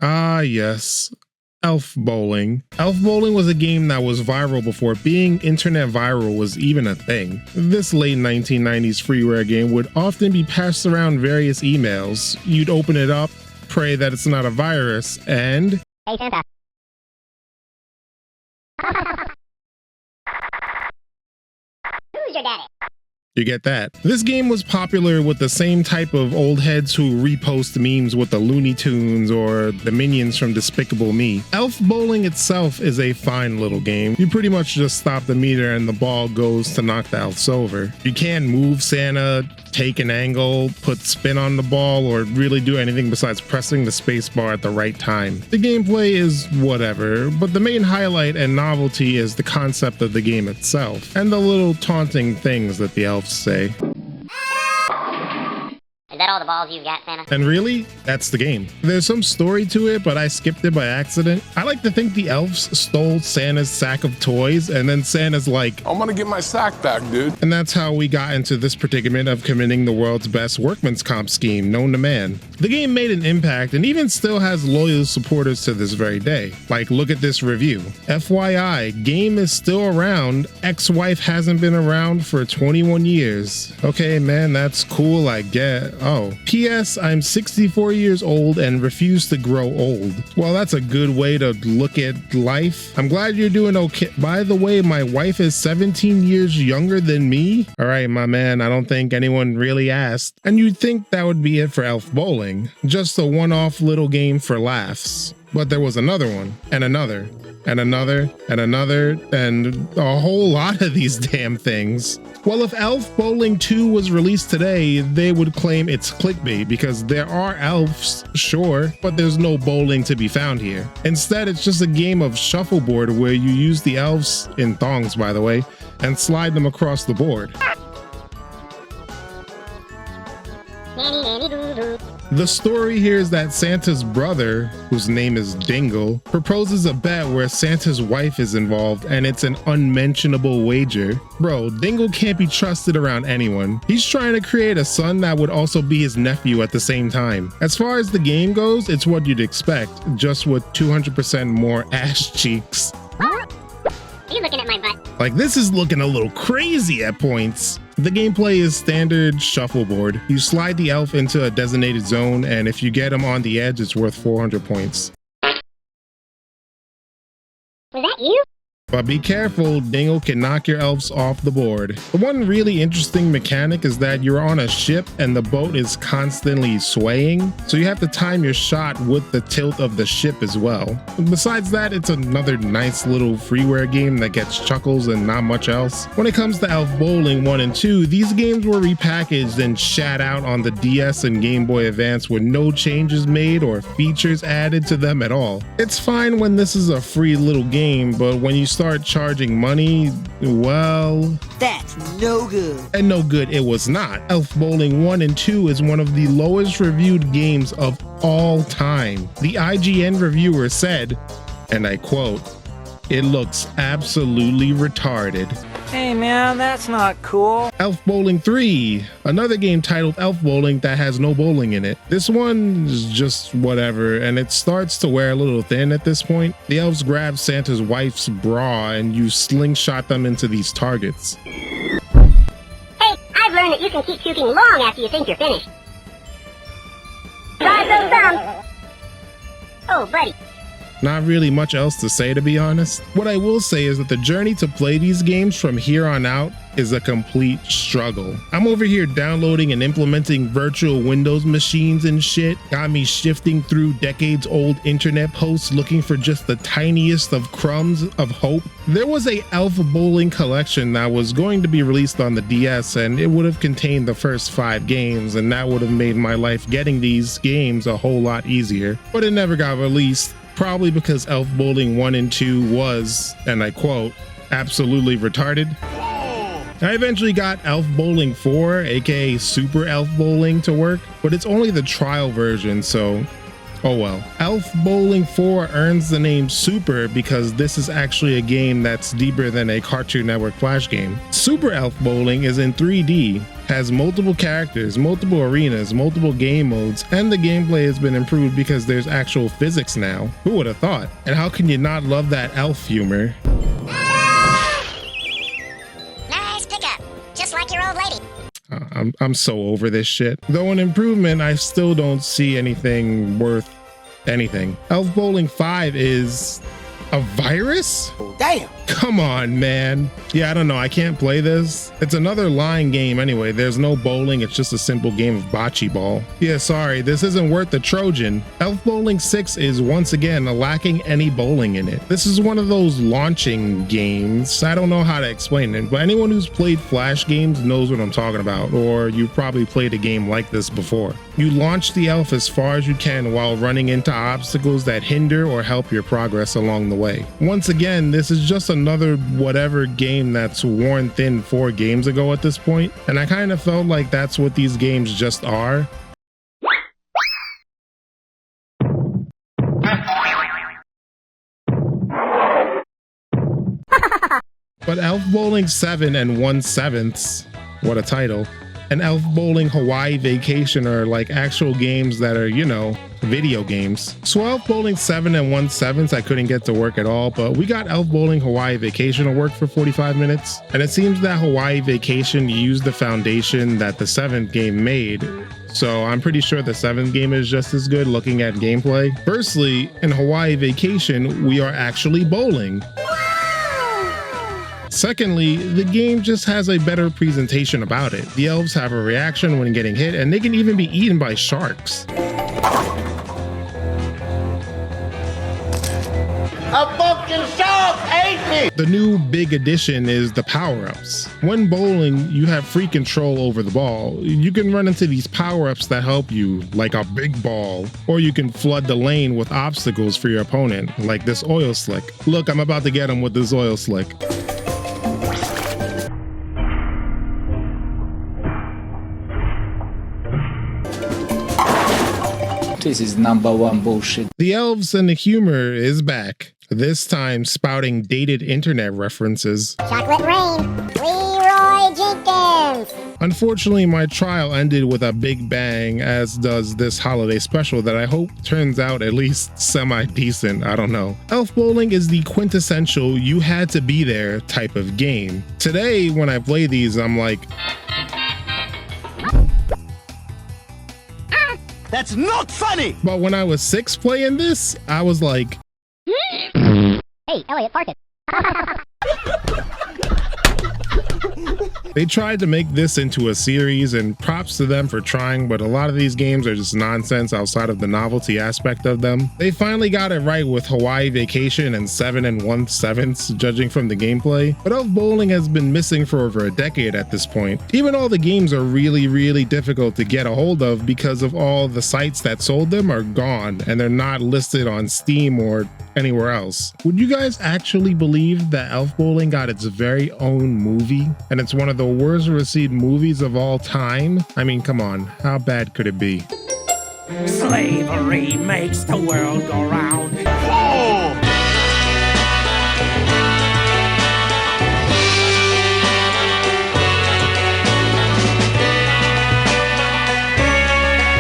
Ah, yes. Elf Bowling. Elf Bowling was a game that was viral before being internet viral was even a thing. This late 1990s freeware game would often be passed around various emails. You'd open it up, pray that it's not a virus, and... Hey Santa. Who's your daddy? You get that. This game was popular with the same type of old heads who repost memes with the Looney Tunes or the minions from Despicable Me. Elf Bowling itself is a fine little game. You pretty much just stop the meter and the ball goes to knock the elves over. You can't move Santa, take an angle, put spin on the ball, or really do anything besides pressing the space bar at the right time. The gameplay is whatever, but the main highlight and novelty is the concept of the game itself, and the little taunting things that the elves say. Is that all the balls you've got, Santa? And really, that's the game. There's some story to it, but I skipped it by accident. I like to think the elves stole Santa's sack of toys, and then Santa's like, I'm gonna get my sack back, dude. and that's how we got into this predicament of committing the world's best workman's comp scheme known to man. The game made an impact and even still has loyal supporters to this very day. Like, look at this review. FYI, game is still around. Ex-wife hasn't been around for 21 years. Okay, man, that's cool, I get. Oh. P.S. I'm 64 years old and refuse to grow old. Well, that's a good way to look at life. I'm glad you're doing okay. By the way, my wife is 17 years younger than me. All right, my man, I don't think anyone really asked. And you'd think that would be it for Elf Bowling. Just a one-off little game for laughs. But there was another one, and another, and another, and another, and a whole lot of these damn things. Well, if Elf Bowling 2 was released today, they would claim it's clickbait because there are elves, sure, but there's no bowling to be found here. Instead, it's just a game of shuffleboard where you use the elves, in thongs by the way, and slide them across the board. Nanny, nanny, boo, boo. The story here is that Santa's brother, whose name is Dingle, proposes a bet where Santa's wife is involved and it's an unmentionable wager. Bro, Dingle can't be trusted around anyone. He's trying to create a son that would also be his nephew at the same time. As far as the game goes, it's what you'd expect, just with 200% more ass cheeks. Are you looking at my butt? Like, this is looking a little crazy at points. The gameplay is standard shuffleboard. You slide the elf into a designated zone, and if you get him on the edge, it's worth 400 points. Was that you? But be careful, Dingle can knock your elves off the board. The one really interesting mechanic is that you're on a ship and the boat is constantly swaying, so you have to time your shot with the tilt of the ship as well. Besides that, it's another nice little freeware game that gets chuckles and not much else. When it comes to Elf Bowling 1 and 2, these games were repackaged and shat out on the DS and Game Boy Advance with no changes made or features added to them at all. It's fine when this is a free little game, but when you start charging money, well, that's no good. And no good it was not. Elf Bowling 1 and 2 is one of the lowest reviewed games of all time. The IGN reviewer said, and I quote, "It looks absolutely retarded." Hey man, that's not cool. Elf Bowling 3, another game titled Elf Bowling that has no bowling in it. This one is just whatever, and it starts to wear a little thin at this point. The elves grab Santa's wife's bra and you slingshot them into these targets. Hey, I've learned that you can keep puking long after you think you're finished. Try those thumbs. Oh, buddy. Not really much else to say, to be honest. What I will say is that the journey to play these games from here on out is a complete struggle. I'm over here downloading and implementing virtual Windows machines and shit. Got me shifting through decades old internet posts looking for just the tiniest of crumbs of hope. There was a Elf Bowling collection that was going to be released on the DS, and it would have contained the first 5 games, and that would have made my life getting these games a whole lot easier. But it never got released. Probably because Elf Bowling 1 and 2 was, and I quote, absolutely retarded. I eventually got Elf Bowling 4, aka Super Elf Bowling, to work, but it's only the trial version, so Oh well. Elf Bowling 4 earns the name Super because this is actually a game that's deeper than a Cartoon Network Flash game. Super Elf Bowling is in 3D, has multiple characters, multiple arenas, multiple game modes, and the gameplay has been improved because there's actual physics now. Who would have thought? And how can you not love that elf humor? Nice pickup. Just like your old lady. I'm so over this shit. Though an improvement, I still don't see anything worth anything. Elf Bowling 5 is a virus? Damn. Come on, man. Yeah, I don't know. I can't play this. It's another line game anyway. There's no bowling. It's just a simple game of bocce ball. Yeah, sorry. This isn't worth the Trojan. Elf Bowling 6 is once again lacking any bowling in it. This is one of those launching games. I don't know how to explain it, but anyone who's played Flash games knows what I'm talking about, or you've probably played a game like this before. You launch the elf as far as you can while running into obstacles that hinder or help your progress along the way. Once again, this is just another whatever game that's worn thin 4 games ago at this point, and I kind of felt like that's what these games just are. But Elf Bowling 7 and 1/7, what a title, and Elf Bowling Hawaii Vacation are like actual games that are, you know, video games. So Elf Bowling 7 and 1/7 I couldn't get to work at all, but we got Elf Bowling Hawaii Vacation to work for 45 minutes. And it seems that Hawaii Vacation used the foundation that the 7th game made. So I'm pretty sure the 7th game is just as good looking at gameplay. Firstly, in Hawaii Vacation, we are actually bowling. Secondly, the game just has a better presentation about it. The elves have a reaction when getting hit, and they can even be eaten by sharks. A fucking shark ate me! The new big addition is the power-ups. When bowling, you have free control over the ball. You can run into these power-ups that help you, like a big ball, or you can flood the lane with obstacles for your opponent, like this oil slick. Look, I'm about to get him with this oil slick. This is #1 bullshit. The elves and the humor is back, this time spouting dated internet references. Chocolate Rain. Leroy Jenkins. Unfortunately, my trial ended with a big bang, as does this holiday special that I hope turns out at least semi-decent. I don't know. Elf Bowling is the quintessential you had to be there type of game. Today, when I play these, I'm like, That's not funny! but when I was 6 playing this, I was like, Hey, Elliot Parkin. They tried to make this into a series, and props to them for trying, but a lot of these games are just nonsense outside of the novelty aspect of them. They finally got it right with Hawaii Vacation and 7 and 1/7, judging from the gameplay, but Elf Bowling has been missing for over a decade at this point. Even all the games are really difficult to get a hold of because of all the sites that sold them are gone, and they're not listed on Steam or anywhere else. Would you guys actually believe that Elf Bowling got its very own movie, and it's one of the worst received movies of all time? I mean, come on, how bad could it be? Slavery makes the world go round.